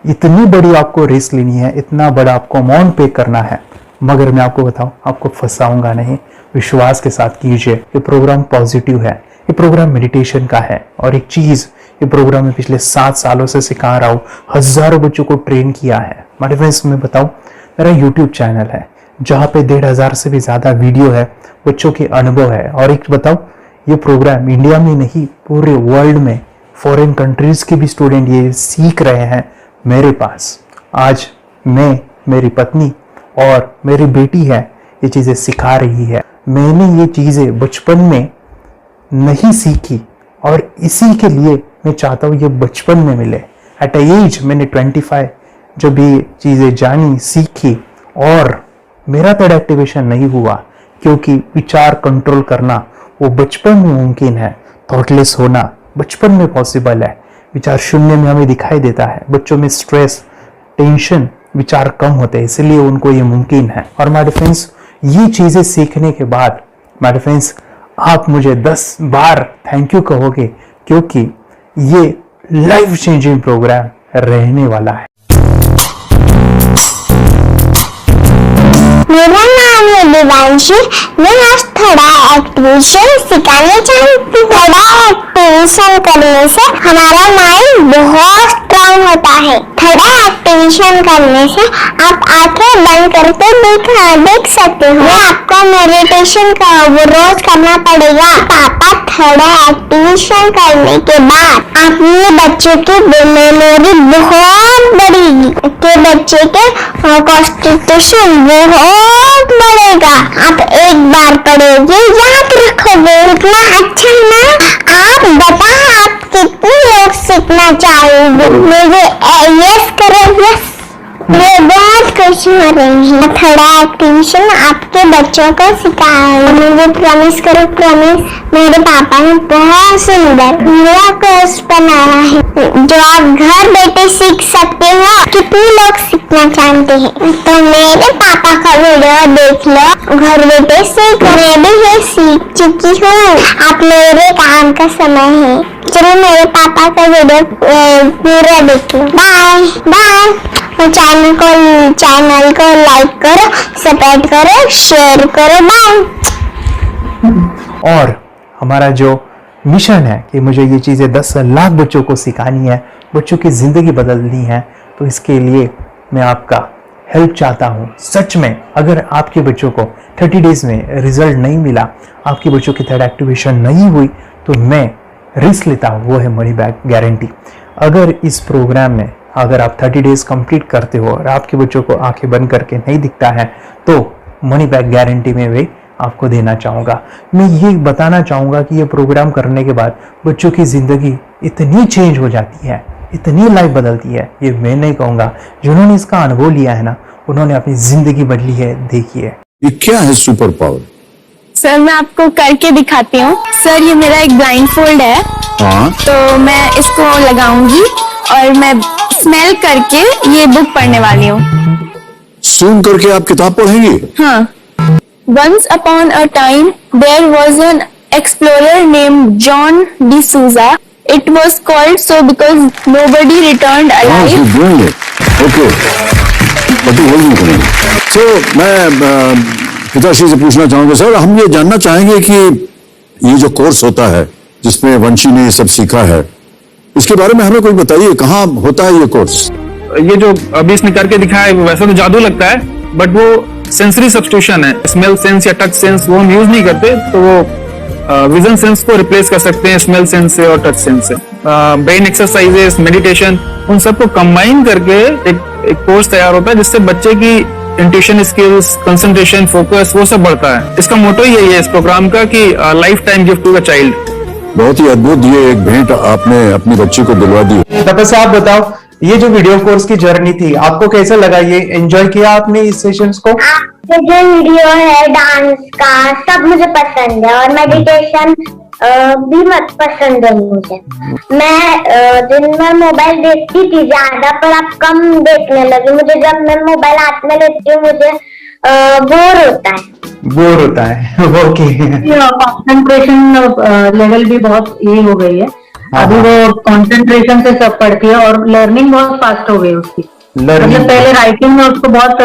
इतनी बड़ी आपको रिस्क लेनी है, इतना बड़ा आपको अमाउंट पे करना है, मगर मैं आपको बताऊं, आपको फंसाऊंगा नहीं। विश्वास के साथ कीजिए। ये प्रोग्राम पॉजिटिव है, ये प्रोग्राम मेडिटेशन का है। और एक चीज़, ये प्रोग्राम में पिछले 7 सालों से सिखा रहा हूँ, हज़ारों बच्चों को ट्रेन किया है। हमारे फ्रेंड्स, मैं बताऊँ, मेरा यूट्यूब चैनल है जहाँ पे 1,500 से भी ज़्यादा वीडियो है, बच्चों के अनुभव है। और एक बताऊँ, ये प्रोग्राम इंडिया में नहीं पूरे वर्ल्ड में फॉरेन कंट्रीज के भी स्टूडेंट ये सीख रहे हैं मेरे पास। आज मैं, मेरी पत्नी और मेरी बेटी है ये चीज़ें सिखा रही है। मैंने ये चीज़ें बचपन में नहीं सीखी और इसी के लिए मैं चाहता हूँ ये बचपन में मिले। एट अ एज मैंने 25 जब ये चीज़ें जानी, सीखी और मेरा थर्ड एक्टिवेशन नहीं हुआ क्योंकि विचार कंट्रोल करना वो बचपन में मुमकिन है। थॉटलेस होना बचपन में पॉसिबल है। विचार शून्य में हमें दिखाई देता है। बच्चों में स्ट्रेस, टेंशन, विचार कम होते हैं, इसलिए उनको ये मुमकिन है। और माय फ्रेंड्स, ये चीज़ें सीखने के बाद माय फ्रेंड्स आप मुझे 10 बार थैंक यू कहोगे क्योंकि ये लाइफ चेंजिंग प्रोग्राम रहने वाला है। मेरा नाम है दिवांशी। मैं आज थोड़ा एक्टिवेशन सिखाना चाहती हूँ। थोड़ा एक्टिवेशन करने से हमारा माइंड बहुत स्ट्रांग होता है। थोड़ा एक्टिवेशन करने से आप आंखें बंद करके देख सकते हो। आपको मेडिटेशन का वो रोज करना पड़ेगा। पापा थोड़ा एक्टिवेशन करने के बाद अपने बच्चों की मेमोरी बहुत बढ़ेगी के बच्चे के कॉन्सेंट्रेशन बहुत बढ़ेगा। आप एक बार पढ़ोगे याद रखोगे। इतना अच्छा ना। आप बताओ आप कितने लोग सीखना चाहोगे? मुझे यस करो, यस। मैं बहुत खुश हो रही हूँ। थोड़ा एक्टिवेशन आपके बच्चों को सिखाओ। मुझे प्रॉमिस करो, प्रॉमिस। मेरे पापा ने बहुत सुंदर मेरा कोर्स बनाया है जो आप घर बैठे सीख सकते हो। कितने लोग सीखना चाहते हैं तो मेरे पापा का वीडियो देख लो, घर बैठे सीख। मैं भी ये सीख चुकी हूँ। आप मेरे काम का समय है। चलो मेरे पापा का वीडियो पूरा देख लो। Bye bye. चैनल को लाइक करो, सब्सक्राइब करो, शेयर करो। बाय। और हमारा जो मिशन है कि मुझे ये चीज़ें 10 लाख बच्चों को सिखानी है, बच्चों की ज़िंदगी बदलनी है, तो इसके लिए मैं आपका हेल्प चाहता हूँ। सच में अगर आपके बच्चों को 30 डेज में रिजल्ट नहीं मिला, आपके बच्चों की थर्ड एक्टिवेशन नहीं हुई, तो मैं रिस्क लेता हूँ, वो है मनी बैक गारंटी। अगर इस प्रोग्राम में अगर आप 30 डेज कंप्लीट करते हो और आपके बच्चों को आंखें बंद करके नहीं दिखता है तो मनी बैक गारंटी में भी आपको देना चाहूँगा। मैं ये बताना चाहूँगा कि ये प्रोग्राम करने के बाद बच्चों की ज़िंदगी इतनी चेंज हो जाती है, इतनी लाइफ बदलती है, ये मैं नहीं कहूँगा। जिन्होंने इसका अनुभव लिया है ना, उन्होंने अपनी ज़िंदगी बदली है। देखिए ये क्या है सुपर पावर? सर मैं आपको करके दिखाती हूँ। सर ये मेरा एक ब्लाइंड फोल्ड है। हाँ। तो मैं इसको लगाऊंगी और मैं स्मेल करके ये बुक पढ़ने वाली हूँ। सूंघ करके आप किताब पढ़ेंगी? हाँ। Once upon a time, there was an explorer named John D. Souza. It was called so because nobody returned alive. Okay, तो मैं पिताश्री से पूछना चाहूंगा सर, हम ये जानना चाहेंगे कि ये जो कोर्स होता है जिसमें वंशी ने ये सब सीखा है, इसके बारे में हमें कोई बताइए, कहाँ होता है ये कोर्स? ये जो अभी इसने करके दिखाया है वैसा तो जादू लगता है, बट वो सेंसरी सब्स्टिट्यूशन है। स्मेल सेंस या टच सेंस वो हम यूज नहीं करते, तो वो विजन सेंस को रिप्लेस कर सकते हैं स्मेल सेंस से और टच सेंस से। ब्रेन एक्सरसाइजेस, मेडिटेशन, उन सबको कंबाइन करके एक कोर्स तैयार होता है जिससे बच्चे की इंट्यूशन स्किल्स, कंसंट्रेशन, फोकस वो सब बढ़ता है। इसका मोटो यही है इस प्रोग्राम का कि lifetime gift to the child. बहुत ही अद्भुत ये एक भेंट आपने अपनी बच्ची को दिलवा दी। तपस्या आप बताओ, ये जो वीडियो कोर्स की जर्नी थी आपको कैसा लगा? ये एंजॉय किया आपने इस सेशंस को? आपके जो वीडियो है डांस का सब मुझे पसंद है और मेडिटेशन भी मत पसंद है मुझे। मैं दिन में मोबाइल देखती थी ज्यादा, पर अब कम देखने लगी। मुझे जब मैं मोबाइल हाथ में लेती हूँ मुझे बोर होता है। ओके। कंसंट्रेशन लेवल भी बहुत ये हो गई है। अभी वो कंसंट्रेशन से सब पढ़ती है और लर्निंग बहुत फास्ट हो गई उसकी। मतलब पहले राइटिंग में उसको बहुत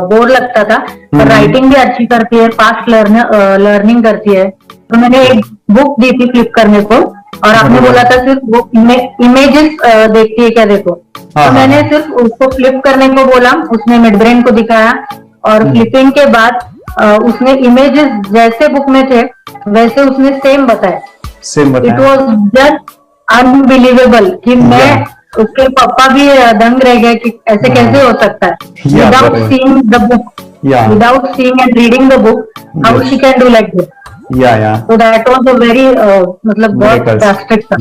बोर लगता था, पर राइटिंग भी अच्छी करती है, फास्ट लर्निंग करती है। तो मैंने एक बुक दी थी फ्लिप करने को और आपने बोला था सिर्फ वो इमेजेस देखती है क्या, देखो। तो मैंने सिर्फ उसको फ्लिप करने को बोला, उसने मिड ब्रेन को दिखाया और फ्लिपिंग के बाद उसने इमेजेस जैसे बुक में थे वैसे उसने सेम बताया। Same it was just unbelievable कि मैं उसके पापा भी दंग रह गए कि ऐसे कैसे हो सकता है without seeing the book, without seeing and reading the book, how she can do like this. तो दैट वाज अ वेरी मतलब बहुत ड्रास्टिक था।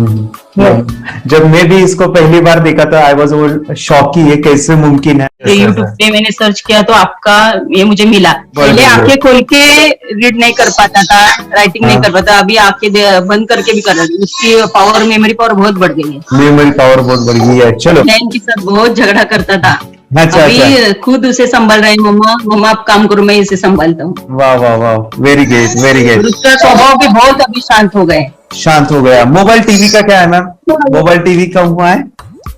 जब मैं भी इसको पहली बार देखा था आई वाज शॉक कि ये कैसे मुमकिन है। यूट्यूब पे मैंने सर्च किया तो आपका ये मुझे मिला। पहले आंखें खोल के रीड नहीं कर पाता था, राइटिंग नहीं कर पाता, अभी आंखें बंद करके भी कर रही है। उसकी पावर, मेमोरी पावर बहुत बढ़ गई है। मेमोरी पावर बहुत बढ़ गई है। चलो, बहन के साथ बहुत झगड़ा करता था, अच्छा, अभी खुद उसे संभाल रहे हैं। मम्मा आप काम करो, मैं इसे संभालता हूँ। वाह वाह वाह, वेरी ग्रेट वेरी ग्रेट। उसका स्वभाव भी बहुत अभी शांत हो गए। शांत हो गया। मोबाइल टीवी का क्या है मैम? मोबाइल टीवी का हुआ है?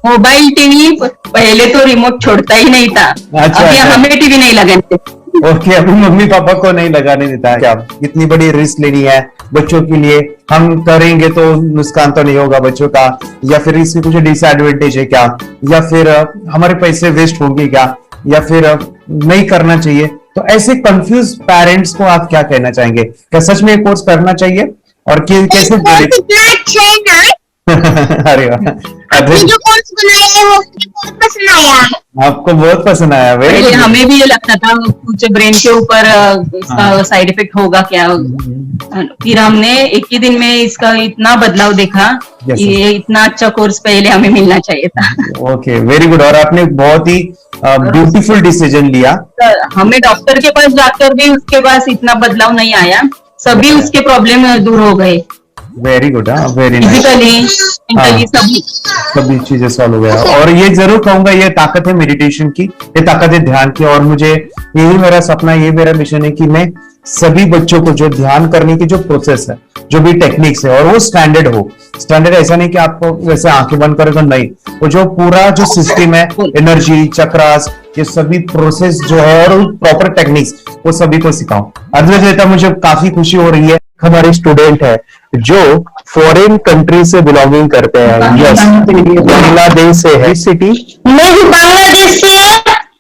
मोबाइल टीवी पहले तो रिमोट छोड़ता ही नहीं था। अभी हमें टीवी नहीं लगाने देते। ओके, अभी मम्मी पापा को नहीं लगाने देता है। क्या इतनी बड़ी रिस्क लेनी है बच्चों के लिए? हम करेंगे तो नुकसान तो नहीं होगा बच्चों का, या फिर इसकी कुछ डिसएडवांटेज है क्या, या फिर हमारे पैसे वेस्ट होंगे क्या, या फिर नहीं करना चाहिए? तो ऐसे कंफ्यूज पेरेंट्स को आप क्या कहना चाहेंगे? क्या सच में कोर्स करना चाहिए और कैसे? अरे आपने जो कोर्स बनाया है वो मुझे बहुत पसंद आया। आपको बहुत पसंद आया? हमें भी ये लगता था कुछ ब्रेन के ऊपर इसका साइड इफेक्ट होगा क्या, फिर हमने एक ही दिन में इसका इतना बदलाव देखा कि ये इतना अच्छा कोर्स पहले हमें मिलना चाहिए था। Okay, very good. और आपने बहुत ही ब्यूटीफुल डिसीजन लिया। हमें डॉक्टर के पास जाकर भी उसके पास इतना बदलाव नहीं आया, सभी उसके प्रॉब्लम दूर हो गए। Very good, very nice. सभी चीजें सॉल्व हो गया। और ये जरूर कहूंगा, ये ताकत है मेडिटेशन की, ये ताकत है ध्यान की। और मुझे यही मेरा सपना, ये मेरा मिशन है कि मैं सभी बच्चों को जो ध्यान करने की जो प्रोसेस है, जो भी टेक्निक्स है, और वो स्टैंडर्ड हो। स्टैंडर्ड ऐसा नहीं कि आपको वैसे आंखें बंद करेगा, नहीं, वो जो पूरा जो सिस्टम है, एनर्जी चक्रास, ये सभी प्रोसेस जो है और प्रॉपर टेक्निक्स, वो सभी को सिखाऊं। अद्वैत, मुझे काफी खुशी हो रही है। हमारे स्टूडेंट है जो फॉरेन कंट्री से बिलोंगिंग करते हैं। यस, बांग्लादेश से है। सिटी मैं भी बांग्लादेश से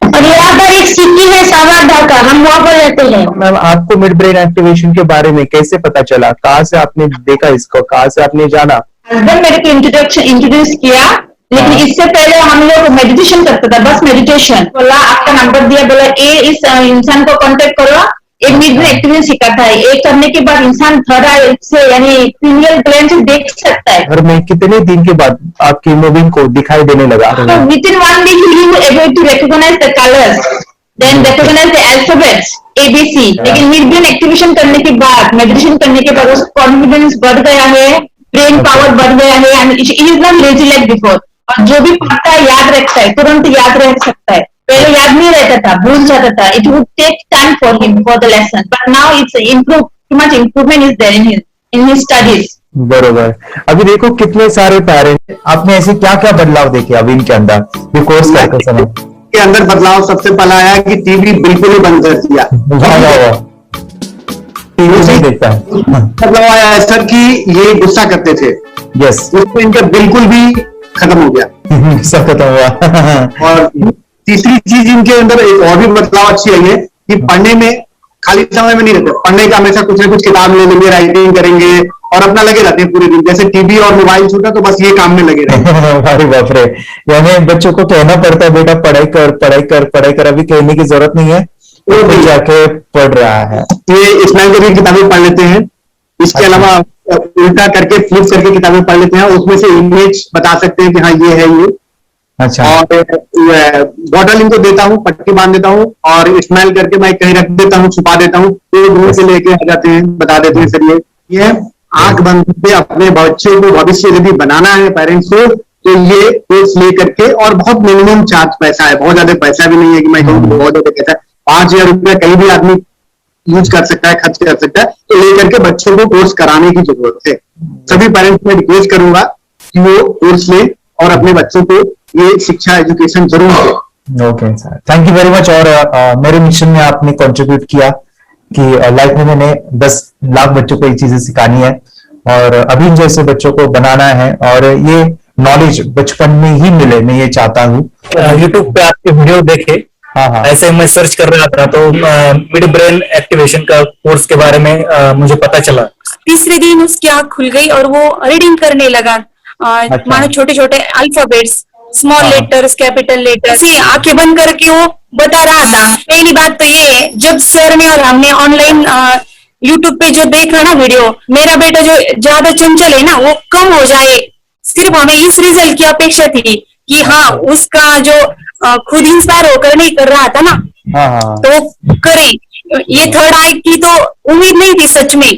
और यहाँ पर एक सिटी है सावारढाका, हम वहाँ पर रहते हैं। मैम, आपको मिड ब्रेन एक्टिवेशन के बारे में कैसे पता चला? कहाँ से आपने देखा इसको? कहाँ से आपने जाना? हस्बैंड मेरे को इंट्रोड्यूस किया, लेकिन इससे पहले हम लोग मेडिटेशन करते थे, बस मेडिटेशन। बोला आपका नंबर दिया, बोला ये इस इंसान को कांटेक्ट करो, एक मिड ब्रेन एक्टिवेशन सिखाता है। एक करने के बाद इंसान थर्ड आई से यानी पिनियल ग्लैंड से देख सकता है। घर में कितने दिन के बाद आपकी हीमोग्लोबिन को दिखाई देने लगा? With in 1 week he was able to recognise the colours, then recognise the alphabets ABC। लेकिन मिड ब्रेन एक्टिवेशन करने के बाद, मेडिटेशन करने के बाद उसका कॉन्फिडेंस बढ़ गया है, ब्रेन पावर बढ़ गया है, and he is not lazy like before. और जो भी पढ़ता है याद रखता है, तुरंत याद रख सकता है। पहले याद नहीं रहता था, भूल जाता था। It would take time for him for the lesson, but now it's improve, too much improvement is there in his studies. बरोबर। अभी देखो कितने सारे पेरेंट्स, आपने ऐसे क्या क्या बदलाव देखे अभी इनके अंदर ये कोर्स करते समय? के अंदर बदलाव सबसे पहला आया कि टीवी बिल्कुल ही बंद कर दिया। टीवी नहीं देखता है। बदलाव आया है सर कि ये गुस्सा करते थे। यस, उसको इनका बिल्कुल भी खत्म हो गया। सब खत्म हुआ। और तीसरी चीज इनके अंदर एक और भी बदलाव अच्छी आई है कि पढ़ने में खाली समय में नहीं रहते, पढ़ने का हमेशा कुछ ना कुछ किताब ले लेंगे, राइटिंग करेंगे और अपना लगे रहते हैं पूरे दिन। जैसे टीवी और मोबाइल छूटा तो बस ये काम में लगे रहते हैं। अरे बाप रे, यानी बच्चों को कहना पड़ता है बेटा पढ़ाई कर पढ़ाई कर पढ़ाई कर, अभी कहने की जरूरत नहीं है, वो जाके पढ़ रहा है। ये इस्माइल कबीर किताबें पढ़ लेते हैं, इसके अलावा उल्टा करके फ्लिप करके किताबें पढ़ लेते हैं, उसमें से इमेज बता सकते हैं कि हाँ ये है ये। अच्छा। और बॉटल इनको देता हूँ, पट्टी बांध देता हूँ और स्मेल करके मैं कहीं रख देता हूँ, छुपा देता हूँ, तो दूर से लेके आ जाते हैं, बता देते हैं सर ये आंख बंद करके अपने बच्चों को भविष्य यदि बनाना है पेरेंट्स को, तो ये कोर्स ले करके। और बहुत मिनिमम चार्ज पैसा है, बहुत ज्यादा पैसा भी नहीं है कि मैं कहूँ बहुत ज्यादा पैसा है। 5,000 रुपया कहीं भी आदमी यूज कर सकता है, खर्च कर सकता है, तो लेकर के बच्चों को कोर्स कराने की जरूरत है। सभी पेरेंट्स में रिक्वेस्ट करूंगा कि वो कोर्स लें और अपने बच्चों को ये शिक्षा एजुकेशन जरूर दें। Okay sir, thank you very much. और मेरे मिशन में आपने कंट्रीब्यूट किया कि लाइफ में मैंने 10 लाख बच्चों को ये चीजें सिखानी है और अभी जैसे बच्चों को बनाना है, और ये नॉलेज बचपन में ही मिले, मैं ये चाहता हूँ। यूट्यूब पे आपके वीडियो देखे ऐसे मैं सर्च कर रहा था तो मिड ब्रेन एक्टिवेशन का कोर्स के बारे में मुझे पता चला। तीसरे दिन उसकी आंख खुल गई और वो रीडिंग करने लगा। मानो छोटे छोटे alphabets, small letters, capital letters, ऐसे आंखें बंद करके वो बता रहा था। पहली बात तो ये है, जब सर ने और हमने ऑनलाइन यूट्यूब पे जो देखा ना वीडियो, मेरा बेटा जो ज्यादा चंचल है ना वो कम हो जाए, सिर्फ हमें इस रिजल्ट की अपेक्षा थी कि हाँ उसका जो खुद इंस्पायर होकर नहीं कर रहा था ना, तो करे। ये थर्ड आई की तो उम्मीद नहीं थी सच में।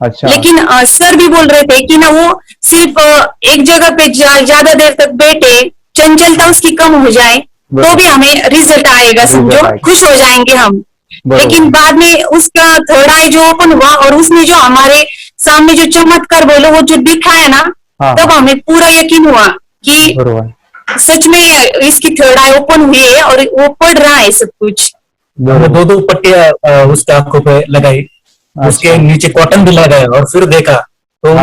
अच्छा। लेकिन सर भी बोल रहे थे कि ना वो सिर्फ एक जगह पे ज्यादा देर तक बैठे, चंचलता उसकी कम हो जाए तो भी हमें रिजल्ट आएगा, समझो खुश हो जाएंगे हम। लेकिन बाद में उसका थर्ड आई जो ओपन हुआ और उसने जो हमारे सामने जो चमत्कार बोलो वो जो दिखाया ना, तब हमें पूरा यकीन हुआ कि सच में इसकी थर्ड आई ओपन हुई है और वो पढ़ रहा है सब कुछ। दो पट्टियां उसके आंखों पे लगाई, उसके नीचे कॉटन भी लगाया और फिर देखा तो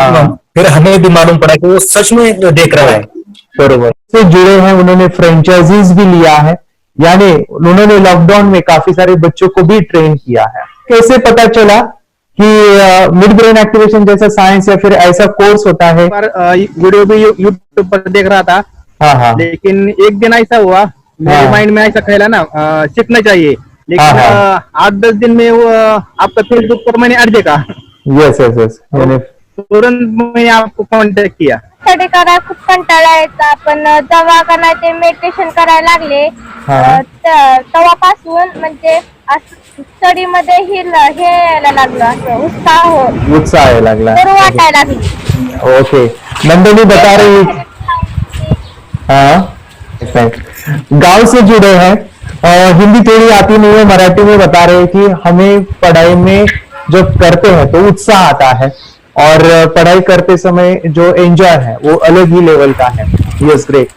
फिर हमें भी मालूम पड़ा कि वो सच में देख रहा है। बरोबर से जुड़े हैं, उन्होंने फ्रेंचाइजीज भी लिया है, यानी उन्होंने लॉकडाउन में काफी सारे बच्चों को भी ट्रेन किया है। कैसे पता चला कि मिड ब्रेन एक्टिवेशन जैसा साइंस या फिर ऐसा कोर्स होता है? वीडियो भी यूट्यूब पर देख रहा था। लेकिन एक दिन ऐसा हुआ मेरे माइंड में ऐसा ख्याल है ना सीखना चाहिए, लेकिन 8-10 दिन में वो आपका फेसबुक पर मैंने ऐड देखा। यस यस यस, तुरंत मैंने आपको कॉन्टॅक्ट किया। स्टडी करायला खूप कंटाळा यायचा, पण जेव्हा ते मेडिटेशन करायला लागले तेव्हापासून म्हणजे स्टडी मध्ये हे यायला लागलं, असं उत्साह यायला लागला, बरं वाटायला लागली। ओके, नंदिनी बता रही गांव से जुड़े हैं, हिंदी थोड़ी आती नहीं है, मराठी में बता रहे हैं कि हमें पढ़ाई में जब करते हैं तो उत्साह आता है और पढ़ाई करते समय जो एंजॉय है वो अलग ही लेवल का है। Yes, great.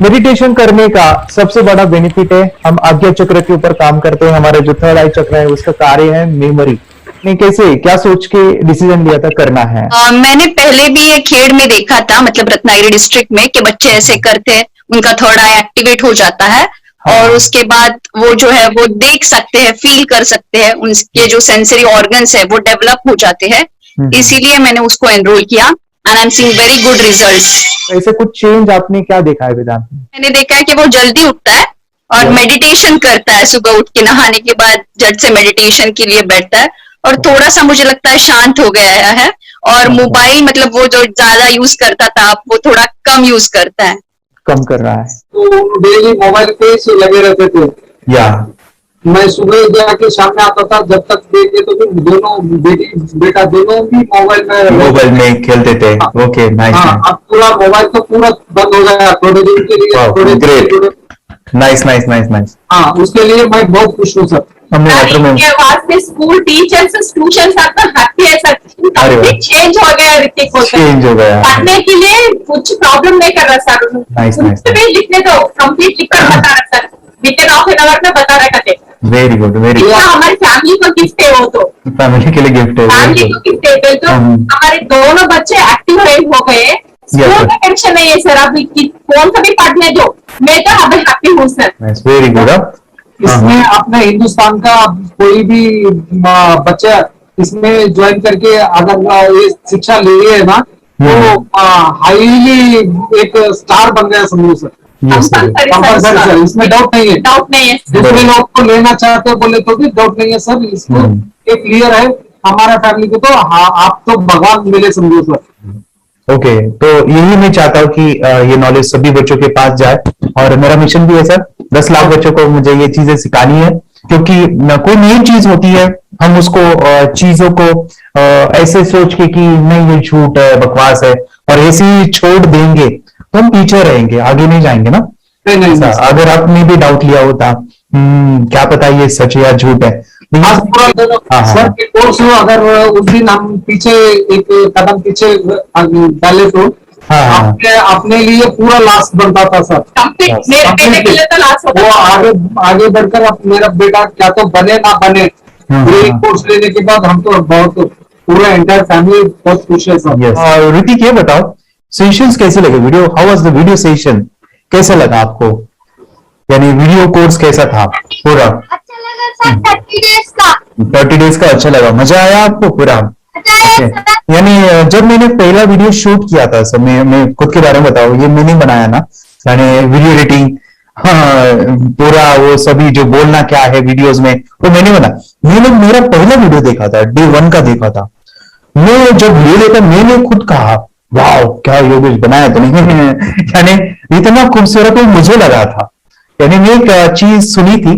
मेडिटेशन करने का सबसे बड़ा बेनिफिट है, हम आज्ञा चक्र के ऊपर काम करते हैं, हमारा जो थर्ड आई चक्र है उसका कार्य है मेमोरी। ने कैसे क्या सोच के डिसीजन लिया था करना है? मैंने पहले भी ये खेड़ में देखा था, मतलब रत्नागिरी डिस्ट्रिक्ट में, कि बच्चे ऐसे करते हैं, उनका थर्ड आई एक्टिवेट हो जाता है और उसके बाद वो जो है वो देख सकते हैं, फील कर सकते हैं, उनके जो सेंसरी ऑर्गन्स है वो डेवलप हो जाते हैं। इसीलिए मैंने उसको एनरोल किया and I am seeing very good results. ऐसे कुछ चेंज आपने क्या देखा है वेदांत में? मैंने देखा है कि वो जल्दी उठता है और मेडिटेशन करता है, सुबह उठ के नहाने के बाद झट से मेडिटेशन के लिए बैठता है और थोड़ा सा मुझे लगता है शांत हो गया है और मोबाइल मतलब वो जो ज्यादा यूज करता था वो थोड़ा कम यूज करता है, कम कर रहा है। तो डेली मोबाइल पे ही लगे रहते थे, या मैं सुबह जाके शाम में आता था, जब तक देखे तो फिर दोनों बेटा दोनों भी मोबाइल में खेलते थे। Okay, nice. अब पूरा मोबाइल तो पूरा बंद हो गया थोड़े दिन के लिए। Great, nice nice nice nice. हाँ, उसके लिए मैं बहुत खुश हूँ सर। इनके वास्ते स्कूल टीचर्स ट्यूशन सब हैप्पी है सर, कंप्लीट चेंज हो गया ऋतिक को, चेंज हो गया, पढ़ने के लिए कुछ प्रॉब्लम नहीं कर रहा सर। Nice nice. भी लिखने दो, कंप्लीट लिखकर बता रहा sir, with in half an hour में बता रहा है। Very good, very good. हमारी फैमिली को गिफ्ट है, वो तो फैमिली के लिए गिफ्ट है, फैमिली को गिफ्ट है। तो हमारे दोनों बच्चे एक्टिव हो गए, स्कूल का टेंशन नहीं है सर, अभी कौन सा भी पढ़ने दो, मैं तो अभी हैप्पी हूँ सर। Very good. इसमें अपने हिंदुस्तान का कोई भी बच्चा इसमें ज्वाइन करके अगर ये शिक्षा ले है ना तो हाईली एक स्टार बन गया समझो सर। कंपल्सरी सर, इसमें डाउट नहीं है, डाउट नहीं है। दूसरे लोग को लेना चाहते हो बोले तो भी डाउट नहीं है सर, इसको ये क्लियर है हमारा फैमिली को। तो आप तो भगवान मिले समझो सर। ओके, तो यही मैं चाहता हूँ कि ये नॉलेज सभी बच्चों के पास जाए और मेरा मिशन भी है सर, 10 लाख बच्चों को मुझे ये चीजें सिखानी है, क्योंकि कोई नई चीज होती है हम उसको चीजों को ऐसे सोच के कि नहीं ये झूठ है, बकवास है और ऐसे ही छोड़ देंगे तो हम पीछे रहेंगे, आगे नहीं जाएंगे ना। नहीं, अगर आपने भी डाउट लिया होता क्या पता ये सच या झूठ है। सर के कोर्स हो, अगर उस दिन हम पीछे एक कदम पीछे डाले तो अपने लिए पूरा लास्ट बनता था सर। वो आगे बढ़कर अब मेरा बेटा क्या तो बने ना बने, कोर्स लेने के बाद हम तो बहुत पूरा एंटायर फैमिली बहुत खुश है सर। ऋतिक ये बताओ सेशंस कैसे लगे, video how was the video session, कैसा लगा आपको, यानी वीडियो कोर्स कैसा था? पूरा अच्छा लगा सर 30 डेज का 30 डेज का अच्छा लगा, मजा आया आपको पूरा? Okay. यानी जब मैंने पहला वीडियो शूट किया था सर, मैं खुद के बारे में बताऊं, ये मैंने बनाया ना, यानी वीडियो एडिटिंग, हाँ, पूरा वो सभी जो बोलना क्या है वीडियोस में वो मैंने बनाया। मैंने मेरा पहला वीडियो देखा था, डे 1 का देखा था। मैं जब ये देखा मैंने खुद कहा वाह क्या योगेश बनाया तो नहीं यानी इतना खूबसूरत वो मुझे लगा था। यानी मैं एक चीज सुनी थी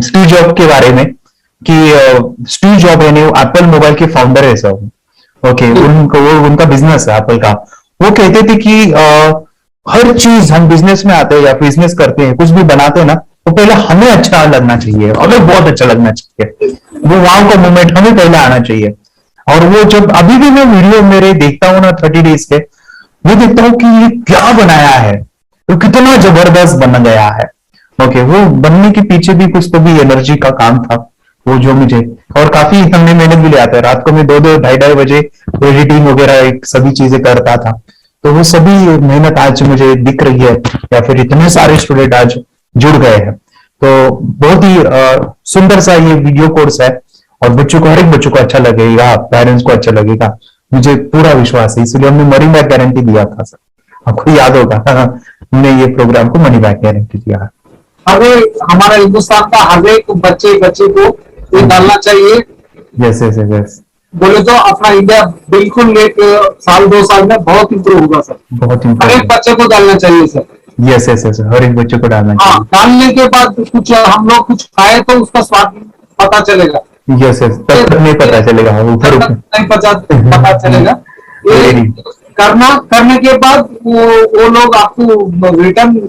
स्टीव जॉब के बारे में कि स्टीव जॉब यानी एप्पल मोबाइल के फाउंडर है सर, ओके, उनका बिजनेस है एप्पल का। वो कहते थे कि हर चीज हम बिजनेस में आते हैं या बिजनेस करते हैं, कुछ भी बनाते हैं ना, तो पहले हमें अच्छा लगना चाहिए, हमें बहुत अच्छा लगना चाहिए, वो वाव का मोमेंट हमें पहले आना चाहिए। और वो जब अभी भी मैं वीडियो मेरे देखता हूँ ना 30 डेज के, मैं देखता हूँ कि ये क्या बनाया है, तो कितना जबरदस्त बन गया है। ओके, वो बनने के पीछे भी कुछ तो भी एनर्जी का काम था वो जो मुझे, और काफी हमने मेहनत भी लिया था। रात को मैं 2-2 ढाई बजे एडिटिंग वगैरह सभी चीजें करता था, तो वो सभी मेहनत आज मुझे दिख रही है, या फिर इतने सारे स्टूडेंट आज जुड़ गए हैं। तो बहुत ही सुंदर सा ये वीडियो कोर्स है, और बच्चों को, हर एक बच्चों को अच्छा लगेगा, पेरेंट्स को अच्छा लगेगा, मुझे पूरा विश्वास है। इसलिए हमने मनी बैक गारंटी दिया था सर, आपको याद होगा हमने ये प्रोग्राम को मनी बैक गारंटी दिया। हमें हमारा हिंदुस्तान का हर एक बच्चे को ये डालना चाहिए। यस यस यस, बोले तो अपना इंडिया बिल्कुल एक साल 2 साल में बहुत इम्प्रूव होगा सर, बहुत हर एक बच्चे को डालना चाहिए सर। यस यस यस, हर एक बच्चे को डालना चाहिए। डालने के बाद कुछ हम लोग कुछ खाए तो उसका स्वाद पता चलेगा। यस यस, तब तक नहीं पता चलेगा, ऊपर नहीं पता चलेगा। करने के बाद वो लोग आपको रिटर्न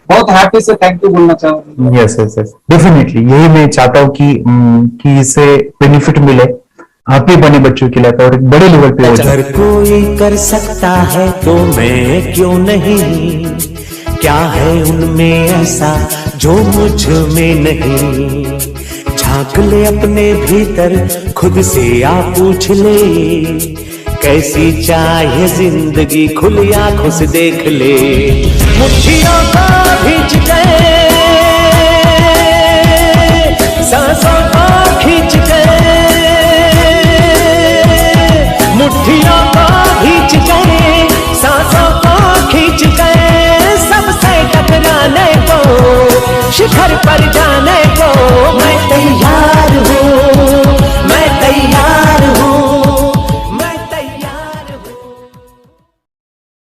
बहुत हैप्पी से थैंक यू बोलना चाहूंगा। यस यस यस, डेफिनेटली यही मैं चाहता हूँ कि इससे बेनिफिट मिले आप ही बने बच्चों के लिए, और एक बड़े लेवल पे हो जाए। अगर कोई कर सकता है तो मैं क्यों नहीं, क्या है उनमें ऐसा जो मुझ में नहीं। झांक ले अपने भीतर खुद से आ पूछ ले, कैसी चाहे जिंदगी खुली आंखों से देख ले। मुट्ठियों को भींच गए सांसों